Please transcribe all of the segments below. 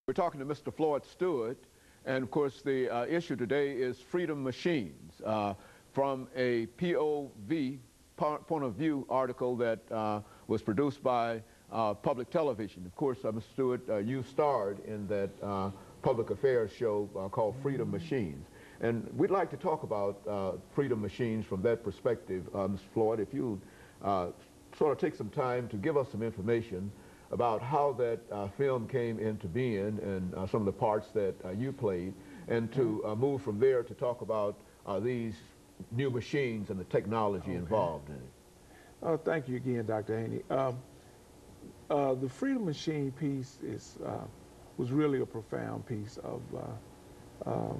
We're talking to Mr. FStewart, and of course the issue today is freedom machines from a POV, point of view article that was produced by public television. Of course, Mr. Stewart, you starred in that public affairs show called Freedom Machines. And we'd like to talk about freedom machines from that perspective. Mr. Floyd, if you sort of take some time to give us some information about how that film came into being and some of the parts that you played, and to move from there to talk about these new machines and the technology involved in it. Oh, thank you again, Dr. Haney. The Freedom Machine piece was really a profound piece of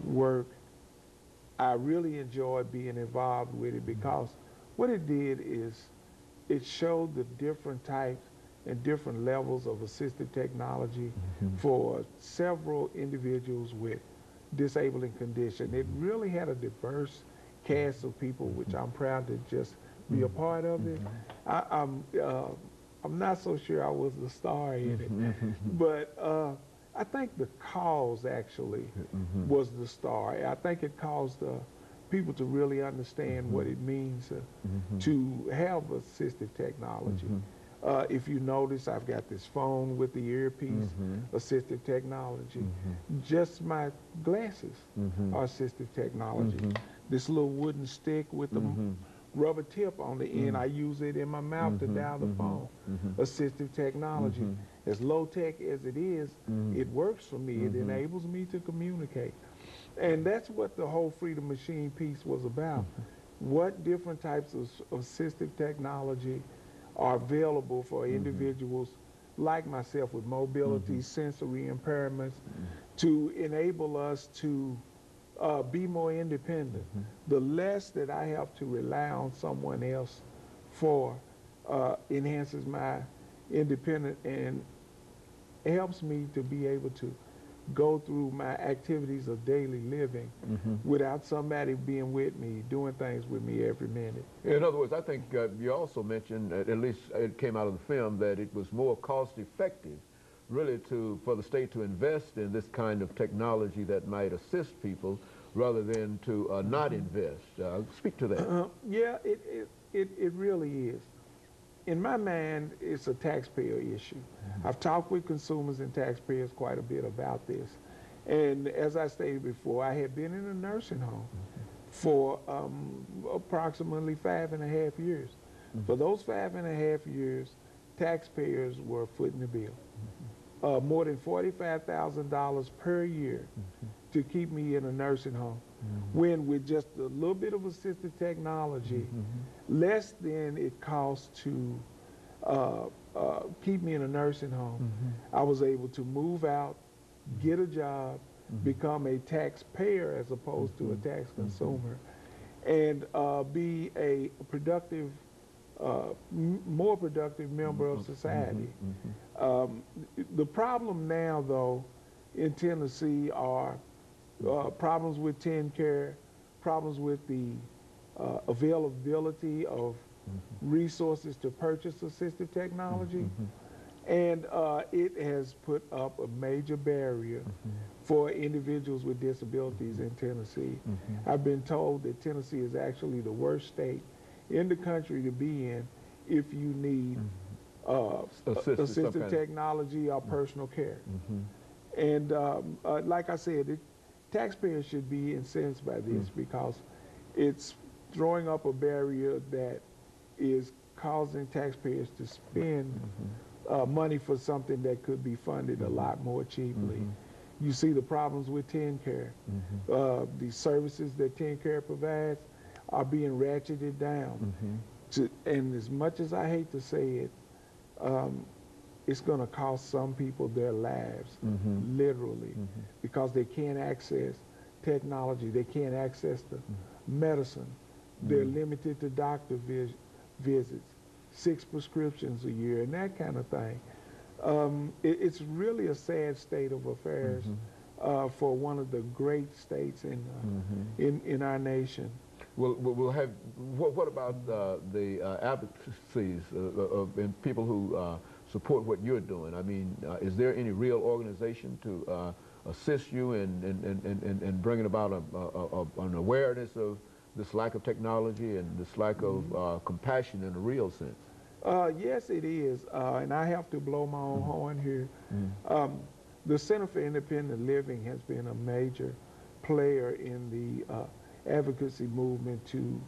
work. I really enjoyed being involved with it because what it did is it showed the different types and different levels of assistive technology for several individuals with disabling condition. It really had a diverse cast of people, which I'm proud to just be a part of it. I'm not so sure I was the star in it, but I think the cause actually was the star. I think it caused people to really understand what it means to have assistive technology. If you notice, I've got this phone with the earpiece, assistive technology. Just my glasses are assistive technology. This little wooden stick with the rubber tip on the end, I use it in my mouth to dial the phone. Assistive technology. As low-tech as it is, it works for me. It enables me to communicate. And that's what the whole Freedom Machine piece was about. What different types of assistive technology are available for individuals like myself with mobility, sensory impairments, to enable us to be more independent. The less that I have to rely on someone else for enhances my independence and helps me to be able to go through my activities of daily living without somebody being with me, doing things with me every minute. In other words, I think you also mentioned, at least it came out of the film, that it was more cost effective really for the state to invest in this kind of technology that might assist people rather than to not invest. Speak to that. Yeah, it really is. In my mind, it's a taxpayer issue. I've talked with consumers and taxpayers quite a bit about this. And as I stated before, I had been in a nursing home for approximately 5.5 years. For those 5.5 years, taxpayers were footing the bill. More than $45,000 per year to keep me in a nursing home, when with just a little bit of assistive technology, less than it costs to keep me in a nursing home, I was able to move out, get a job, become a taxpayer as opposed to a tax consumer, and be a productive, more productive member of society. The problem now, though, in Tennessee are problems with TennCare, problems with the availability of resources to purchase assistive technology, and it has put up a major barrier for individuals with disabilities in Tennessee. I've been told that Tennessee is actually the worst state in the country to be in if you need assistive technology or personal care. And like I said, taxpayers should be incensed by this because it's throwing up a barrier that is causing taxpayers to spend money for something that could be funded a lot more cheaply. You see the problems with TennCare. The services that TennCare provides are being ratcheted down. And as much as I hate to say it, it's going to cost some people their lives, literally, because they can't access technology, they can't access the medicine. They're limited to doctor visits, 6 prescriptions a year, and that kind of thing. It's really a sad state of affairs for one of the great states in our nation. We'll have, what about the advocacies and people who support what you're doing? I mean, is there any real organization to assist you in bringing about an awareness of this lack of technology and this lack of compassion in a real sense? Yes, it is, and I have to blow my own horn here. The Center for Independent Living has been a major player in the advocacy movement to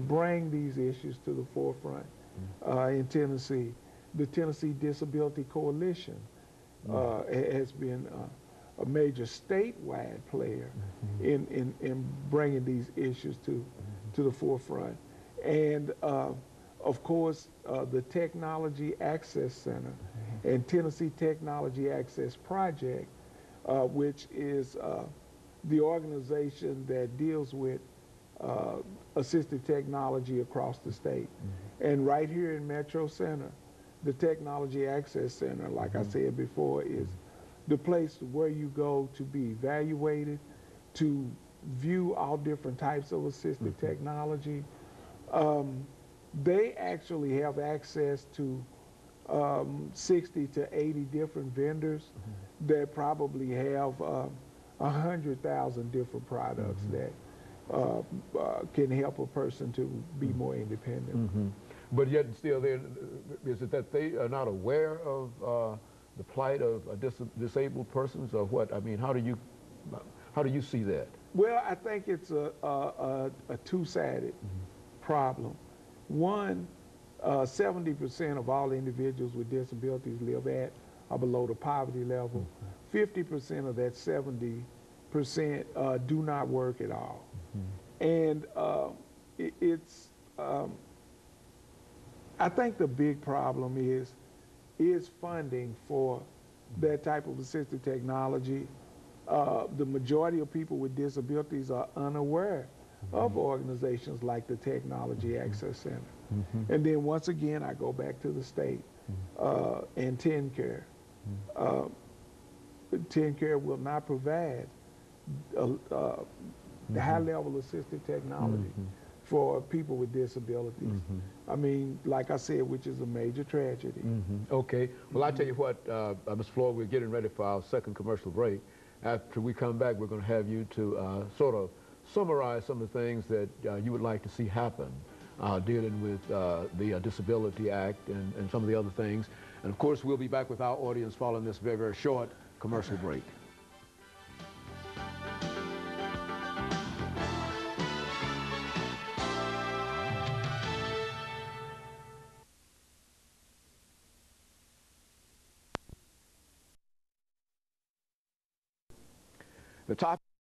bring these issues to the forefront in Tennessee. The Tennessee Disability Coalition has been a major statewide player in bringing these issues to the forefront. And of course, the Technology Access Center and Tennessee Technology Access Project, which is the organization that deals with assistive technology across the state. And right here in Metro Center, the Technology Access Center, like I said before, is the place where you go to be evaluated, to view all different types of assistive technology. They actually have access to 60 to 80 different vendors that probably have 100,000 different products that can help a person to be more independent. But yet still, is it that they are not aware of the plight of disabled persons, or what? I mean, how do you see that? Well, I think it's a two-sided problem. One, 70% of all individuals with disabilities live at or below the poverty level. 50% of that 70% do not work at all. And I think the big problem is funding for that type of assistive technology. The majority of people with disabilities are unaware of organizations like the Technology Access Center. And then once again, I go back to the state and TennCare. TennCare will not provide the high-level assistive technology for people with disabilities. I mean, like I said, which is a major tragedy. Okay. Well, I tell you what, Ms. Floyd, we're getting ready for our second commercial break. After we come back, we're going to have you to sort of summarize some of the things that you would like to see happen dealing with the Disability Act and some of the other things. And of course, we'll be back with our audience following this very, very short commercial break. The top